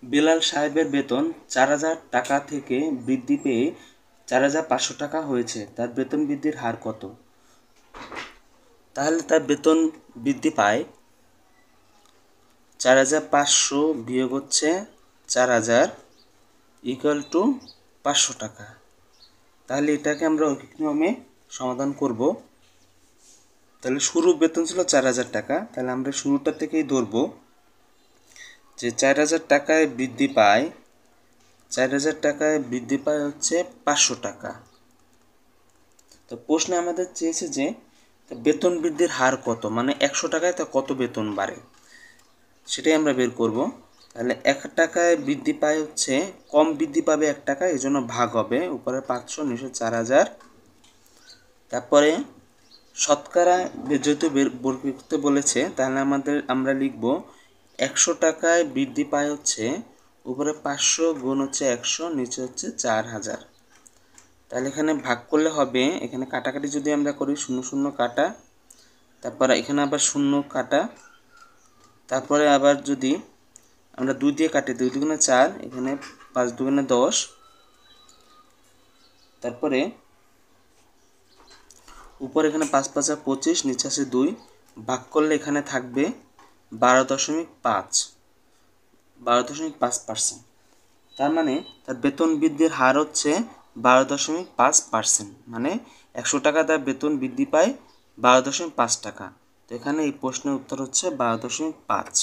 বেলাল সাহেবের বেতন 4,000 টাকা থেকে বৃদ্ধি পেয়ে 4,500 টাকা হয়েছে, তার বেতন বৃদ্ধির হার কত? তাহলে তার বেতন বৃদ্ধি পায় 4,500 বিয়োগ হচ্ছে 4,000 ইকুয়াল টু 500 টাকা। তাহলে এটাকে আমরা ঐকিক নিয়মে সমাধান করব। তাহলে শুরু বেতন ছিল 4,000 টাকা, তাহলে আমরা শুরুটা থেকেই ধরবো যে 4,000 টাকায় বৃদ্ধি পায় 4,000 টাকায় বৃদ্ধি পায় হচ্ছে 500 টাকা। তো প্রশ্নে আমাদের চেয়েছে যে বেতন বৃদ্ধির হার কত, মানে 100 টাকায় তা কত বেতন বাড়ে, সেটাই আমরা বের করব। তাহলে 1 টাকায় বৃদ্ধি পায় হচ্ছে কম বৃদ্ধি পাবে 1 টাকা, এই জন্য ভাগ হবে উপরে 500 নিচে 4,000। তারপরে শতকরা যেহেতু বের করতে বলেছে, তাহলে আমরা লিখব 100 টাকায় বৃদ্ধি পায় হচ্ছে উপরে 500 গুণ হচ্ছে 100 নিচে হচ্ছে 4,000। তাহলে এখানে ভাগ করলে হবে, এখানে কাটাকাটি যদি আমরা করি 0 0 কাটা, তারপর এখানে আবার 0 কাটা, তারপরে আবার যদি আমরা 2 দিয়ে কাটি 2 দুগুণে 4, এখানে 5 দুগুণে 10, তারপরে উপরে এখানে 5 5 25, নিচে আছে 2, ভাগ করলে এখানে থাকবে 12.5%। তার মানে তার বেতন বৃদ্ধির হার হচ্ছে 12.5%, মানে 100 টাকা তার বেতন বৃদ্ধি পায় 12.5 টাকা। তো এখানে এই প্রশ্নের উত্তর হচ্ছে 12.5।